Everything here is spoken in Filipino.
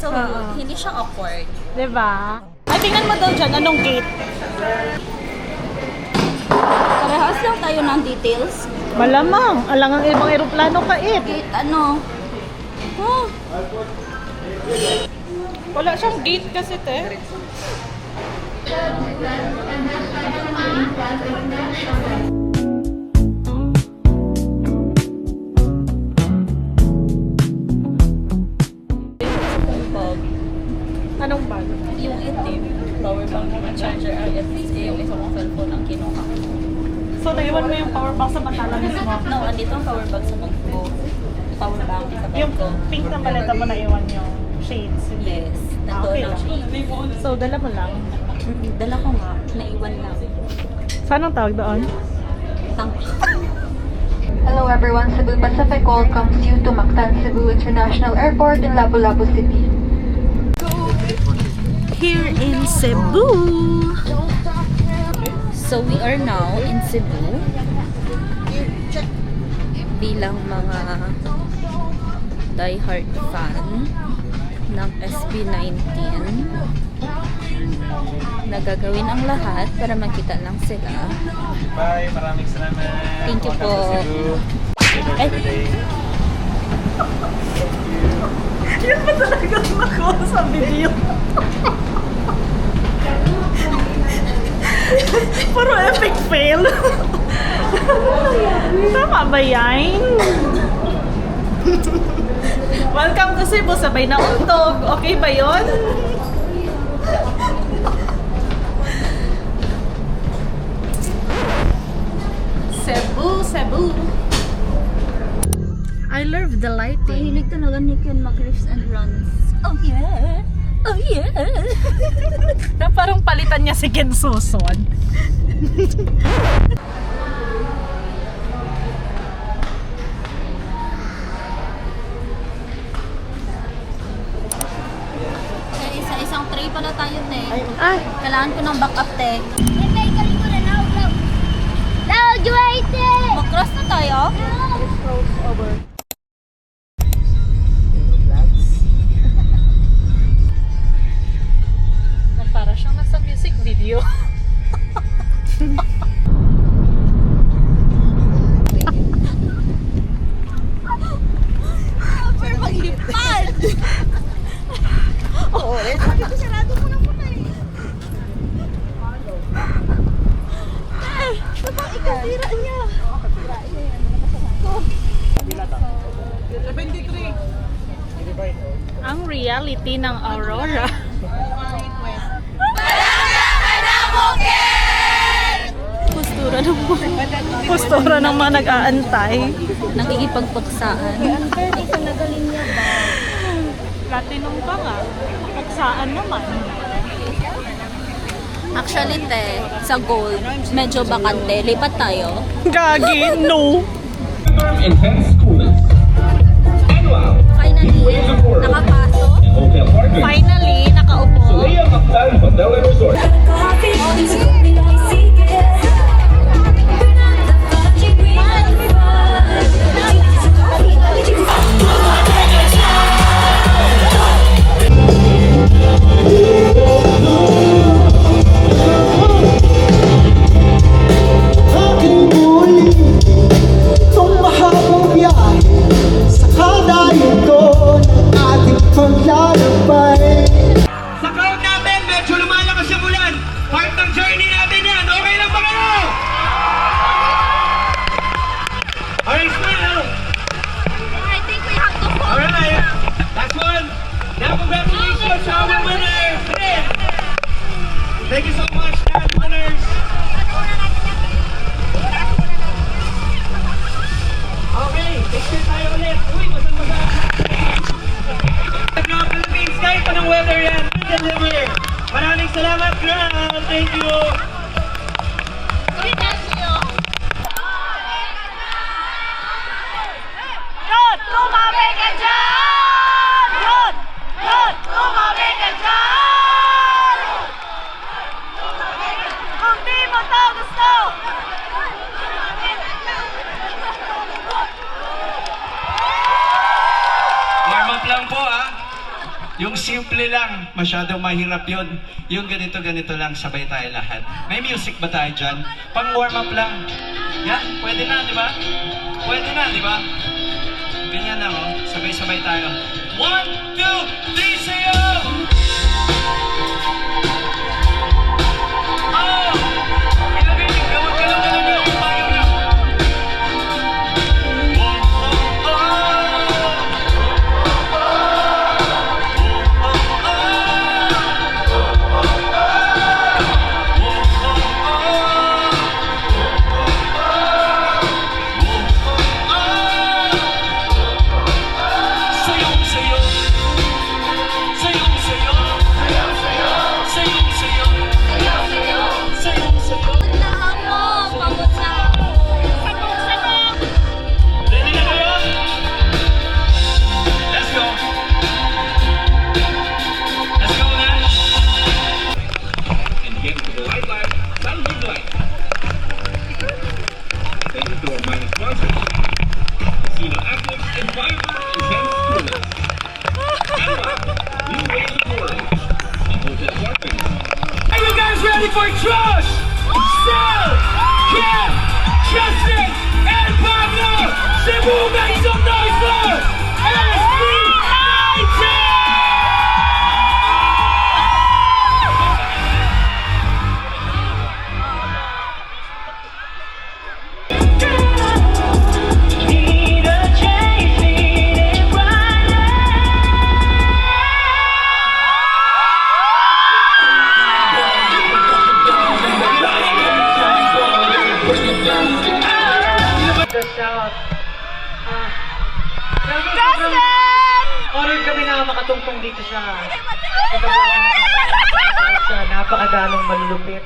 So, hindi siya awkward. Diba? Ay, tingnan mo daw dyan, anong gate? Parehas lang tayo ng details. Malamang, alangang ibang eroplano kait. Gate ano? Oh, Wala siyang gate kasi, te. Anong bag? yung itim, power bank at charger ang yung isa kong cellphone ang kinuha ko. So, naiwan mo yung power bank sa mantala mismo? No, andito ang power bank sa bag ko. Power bank sa bag Yung ko. pink na paleta mo naiwan yung shades. Yes, nandoon Okay ang lang. shade. So, dala mo lang. Dala ko nga, naiwan lang. Saan ang tawag doon? Tank. Hello everyone, Cebu Pacific welcomes you to Mactan Cebu International Airport in Lapu-Lapu City. Here in Cebu. So we are now in Cebu. Bilang mga diehard fan ng SB19 na gagawin ang lahat para makita lang sila. Bye, maraming salamat. Thank you po. Ay. Yan ba talaga nakuha sa video? Puro epic fail. Tama ba yan? Welcome to Cebu, sabay na untog. Okay ba yun? Cebu, Cebu. I love the lighting. Mahilig talaga ni Ken mag-riffs and runs. Oh yeah! Oh yeah! Na parang palitan niya si Ken Suson. Isa-isang tray pala tayo, te. Ay, Kailangan ko ng backup, te. Mag-cross na tayo? para siyang nasa music video. Pero maglipad! Oo, sabi ko sarado mo na muna eh. Eh, napang ikasira niya. Ang reality ng Aurora. Postura ng mga nag-aantay. Nakikipagpaksaan. Platinum pa nga. Pagsaan naman. Actually, te, sa gold, medyo bakante. Lipat tayo. Gagi, no. Intense coolness. Annual. Finally, nakapasok. Hotel partners. Finally, nakaupo. Soleil Mactan Hotel and Resort. Sa crowd natin, medyo lumalakas yung ulan. Part ng journey natin. Yung simple lang, masyadong mahirap yun. Yung ganito-ganito lang, sabay tayo lahat. May music ba tayo dyan? Pang warm up lang. Yan, pwede na, di ba? Pwede na, di ba? Ganyan lang, oh. Sabay-sabay tayo. 1, 2, 3, sayo! Oh! Ilagay niyo, gawag-galaw niyo yung payo niyo. And again for the Light Life, Sunbeam Light. Thank you to our minor sponsors. Casino Active and Fiber Intense Coolers. Anwag, New Way of World. And Hotel Apartments. Are you guys ready for Trust, Sal, Kim, Justin, and Pablo? Cebu, make some noise for SB19! Honored kami na makatungtong dito sa napakadaming malulupit